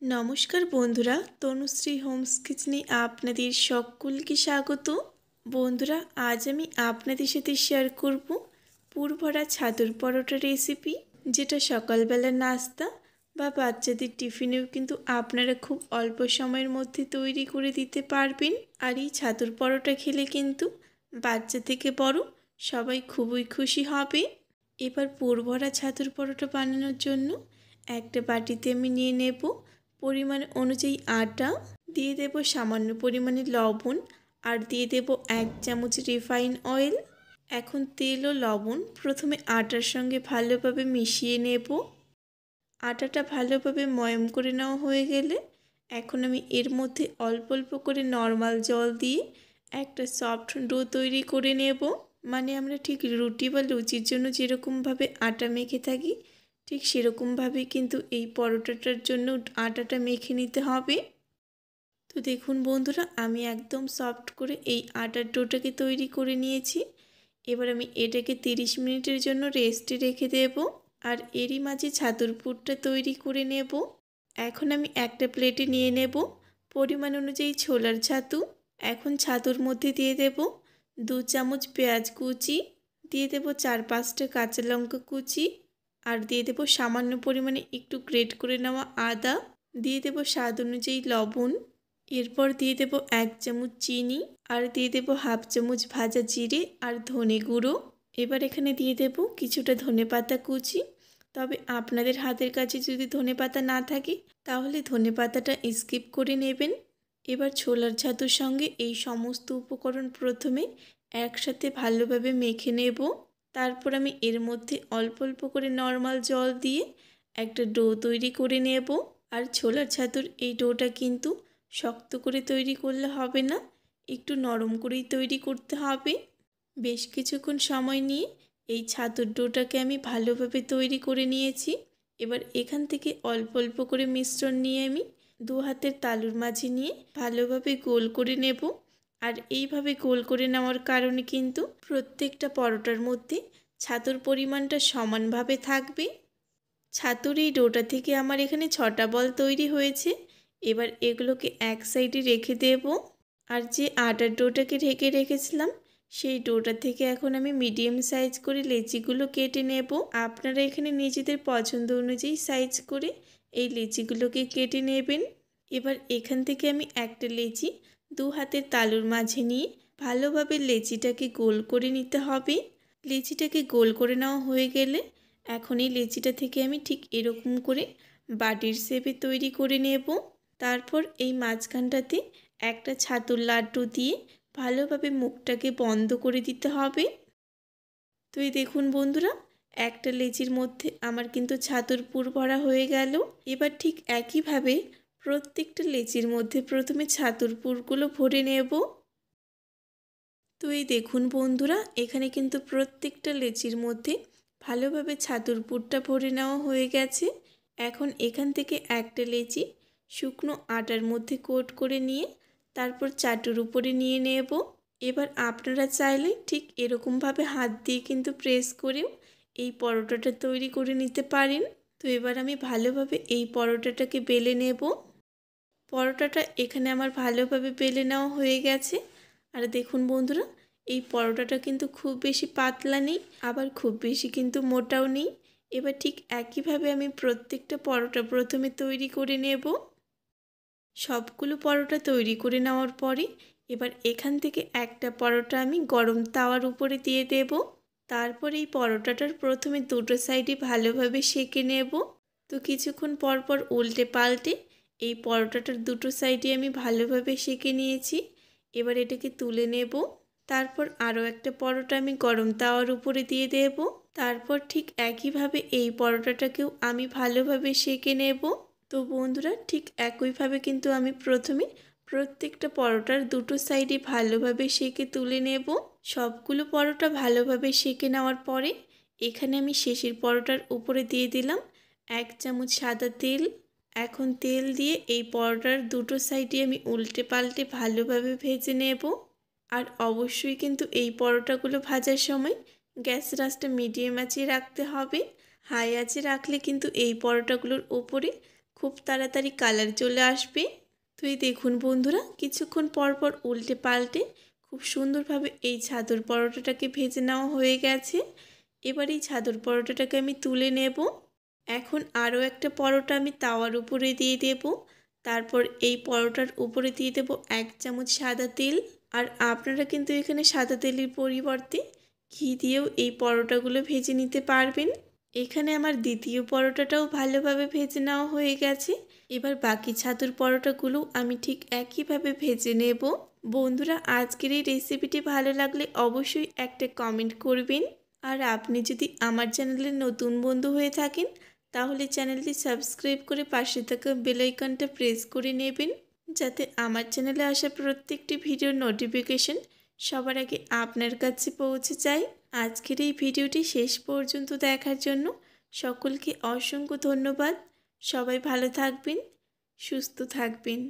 নমস্কার বন্ধুরা, তনুশ্রী হোমস কিচেনে আপনাদের সকলকে স্বাগত। বন্ধুরা, আজ আমি আপনাদের সাথে শেয়ার করব পুরভরা ছাতুর পরোটা রেসিপি, যেটা সকালবেলা নাস্তা বা বাচ্চাদের টিফিনেও কিন্তু আপনারা খুব অল্প সময়ের মধ্যে তৈরি করে দিতে পারবেন। আর এই ছাতুর পরোটা খেলে কিন্তু বাচ্চা থেকে বড় সবাই খুবই খুশি হবে। এবার পুরভরা ছাতুর পরোটা বানানোর জন্য একটা বাটিতে আমি নিয়ে নেব পরিমাণ অনুযায়ী আটা, দিয়ে দেব সামান্য পরিমাণে লবণ, আর দিয়ে দেব 1 চামচ রিফাইন অয়েল। এখন তেল ও লবণ প্রথমে আটার সঙ্গে ভালোভাবে মিশিয়ে নেব। আটাটা ভালোভাবে ময়ম করে নেওয়া হয়ে গেলে এখন আমি এর মধ্যে অল্প অল্প করে নর্মাল জল দিয়ে একটা সফট ডো তৈরি করে নেব। মানে আমরা ঠিক রুটি বা লুচির জন্য যেরকমভাবে আটা মেখে থাকি, ঠিক সেরকমভাবেই কিন্তু এই পরোটাটার জন্য আটাটা মেখে নিতে হবে। তো দেখুন বন্ধুরা, আমি একদম সফট করে এই আটার ডোটাকে তৈরি করে নিয়েছি। এবার আমি এটাকে 30 মিনিটের জন্য রেস্টে রেখে দেব। আর এরই মাঝে ছাতুর পুরটা তৈরি করে নেব। এখন আমি একটা প্লেটে নিয়ে নেব পরিমাণ অনুযায়ী ছোলার ছাতু। এখন ছাতুর মধ্যে দিয়ে দেব 2 চামচ পেঁয়াজ কুচি, দিয়ে দেব 4-5টা কাঁচা লঙ্কা কুচি, আর দিয়ে দেব সামান্য পরিমাণে একটু গ্রেট করে নেওয়া আদা, দিয়ে দেব স্বাদ অনুযায়ী লবণ। এরপর দিয়ে দেব 1 চামচ চিনি, আর দিয়ে দেব 1/2 চামচ ভাজা জিরে আর ধনে গুঁড়ো। এবার এখানে দিয়ে দেব কিছুটা ধনেপাতা কুচি। তবে আপনাদের হাতের কাছে যদি ধনেপাতা না থাকে তাহলে ধনেপাতাটা স্কিপ করে নেবেন। এবার ছোলার ছাতুর সঙ্গে এই সমস্ত উপকরণ প্রথমে একসাথে ভালোভাবে মেখে নেব। তারপর আমি এর মধ্যে অল্প অল্প করে নর্মাল জল দিয়ে একটা ডো তৈরি করে নেব। আর ছোলার ছাতুর এই ডোটা কিন্তু শক্ত করে তৈরি করলে হবে না, একটু নরম করেই তৈরি করতে হবে। বেশ কিছুক্ষণ সময় নিয়ে এই ছাতুর ডোটাকে আমি ভালোভাবে তৈরি করে নিয়েছি। এবার এখান থেকে অল্প অল্প করে মিশ্রণ নিয়ে আমি 2 হাতের তালুর মাঝে নিয়ে ভালোভাবে গোল করে নেব। আর এইভাবে গোল করে নেওয়ার কারণে কিন্তু প্রত্যেকটা পরোটার মধ্যে ছাতুর পরিমাণটা সমানভাবে থাকবে। ছাতুর এই ডোটা থেকে আমার এখানে 6টা বল তৈরি হয়েছে। এবার এগুলোকে এক সাইডে রেখে দেব। আর যে আটার ডোটাকে ঢেকে রেখেছিলাম সেই ডোটা থেকে এখন আমি মিডিয়াম সাইজ করে লেচিগুলো কেটে নেব। আপনারা এখানে নিজেদের পছন্দ অনুযায়ী সাইজ করে এই লেচিগুলোকে কেটে নেবেন। এবার এখান থেকে আমি একটা লেচি 2 হাতের তালুর মাঝে নিয়ে ভালোভাবে লেচিটাকে গোল করে নিতে হবে। লেচিটাকে গোল করে নেওয়া হয়ে গেলে এখন এই লেচিটা থেকে আমি ঠিক এরকম করে বাটির শেপে তৈরি করে নেব। তারপর এই মাঝখানটাতে একটা ছাতুর লাড্ডু দিয়ে ভালোভাবে মুখটাকে বন্ধ করে দিতে হবে। তো এই দেখুন বন্ধুরা, একটা লেচির মধ্যে আমার কিন্তু ছাতুর পুর ভরা হয়ে গেল। এবার ঠিক একইভাবে প্রত্যেকটা লেচির মধ্যে প্রথমে ছাতুর পুরগুলো ভরে নেব। তো এই দেখুন বন্ধুরা, এখানে কিন্তু প্রত্যেকটা লেচির মধ্যে ভালোভাবে ছাতুর পুরটা ভরে নেওয়া হয়ে গেছে। এখন এখান থেকে একটা লেচি শুকনো আটার মধ্যে কোট করে নিয়ে তারপর চাটুর উপরে নিয়ে নেব। এবার আপনারা চাইলে ঠিক এরকমভাবে হাত দিয়ে কিন্তু প্রেস করেও এই পরোটাটা তৈরি করে নিতে পারেন। তো এবার আমি ভালোভাবে এই পরোটাটাকে বেলে নেব। পরোটাটা এখানে আমার ভালোভাবে বেলে নেওয়া হয়ে গেছে। আর দেখুন বন্ধুরা, এই পরোটাটা কিন্তু খুব বেশি পাতলা নেই, আবার খুব বেশি কিন্তু মোটাও নেই। এবার ঠিক একইভাবে আমি প্রত্যেকটা পরোটা প্রথমে তৈরি করে নেব। সবগুলো পরোটা তৈরি করে নেওয়ার পরে এবার এখান থেকে একটা পরোটা আমি গরম তাওয়ার উপরে দিয়ে দেব। তারপর এই পরোটাটার প্রথমে দুটো সাইডে ভালোভাবে সেঁকে নেব। তো কিছুক্ষণ পর পর উল্টে পাল্টে এই পরোটাটার দুটো সাইডে আমি ভালোভাবে সেঁকে নিয়েছি। এবার এটাকে তুলে নেব। তারপর আরও একটা পরোটা আমি গরম তাওয়ার উপরে দিয়ে দেব। তারপর ঠিক একইভাবে এই পরোটাটাকেও আমি ভালোভাবে সেঁকে নেব। তো বন্ধুরা, ঠিক একইভাবে কিন্তু আমি প্রথমে প্রত্যেকটা পরোটার দুটো সাইডে ভালোভাবে সেঁকে তুলে নেব। সবগুলো পরোটা ভালোভাবে সেঁকে নেওয়ার পরে এখানে আমি শেষের পরোটার উপরে দিয়ে দিলাম 1 চামচ সাদা তেল। এখন তেল দিয়ে এই পরোটার দুটো সাইডে আমি উল্টে পাল্টে ভালোভাবে ভেজে নেব। আর অবশ্যই কিন্তু এই পরোটাগুলো ভাজার সময় গ্যাসের আঁচটা মিডিয়াম আঁচে রাখতে হবে। হাই আঁচে রাখলে কিন্তু এই পরোটাগুলোর ওপরে খুব তাড়াতাড়ি কালার চলে আসবে। তো এই দেখুন বন্ধুরা, কিছুক্ষণ পর পর উল্টে পাল্টে খুব সুন্দরভাবে এই ছাতুর পরোটাটাকে ভেজে নেওয়া হয়ে গেছে। এবার এই ছাতুর পরোটাটাকে আমি তুলে নেব। এখন আরও একটা পরোটা আমি তাওয়ার উপরে দিয়ে দেব। তারপর এই পরোটার উপরে দিয়ে দেব 1 চামচ সাদা তেল। আর আপনারা কিন্তু এখানে সাদা তেলের পরিবর্তে ঘি দিয়েও এই পরোটাগুলো ভেজে নিতে পারবেন। এখানে আমার দ্বিতীয় পরোটাটাও ভালোভাবে ভেজে নেওয়া হয়ে গেছে। এবার বাকি ছাতুর পরোটাগুলো আমি ঠিক একইভাবে ভেজে নেব। বন্ধুরা, আজকের এই রেসিপিটি ভালো লাগলে অবশ্যই একটা কমেন্ট করবেন। আর আপনি যদি আমার চ্যানেলের নতুন বন্ধু হয়ে থাকেন তাহলে চ্যানেলটি সাবস্ক্রাইব করে পাশে থাকা বেল আইকনটা প্রেস করে নেবেন, যাতে আমার চ্যানেলে আসা প্রত্যেকটি ভিডিওর নোটিফিকেশন সবার আগে আপনার কাছে পৌঁছে যায়। আজকের এই ভিডিওটি শেষ পর্যন্ত দেখার জন্য সকলকে অসংখ্য ধন্যবাদ। সবাই ভালো থাকবেন, সুস্থ থাকবেন।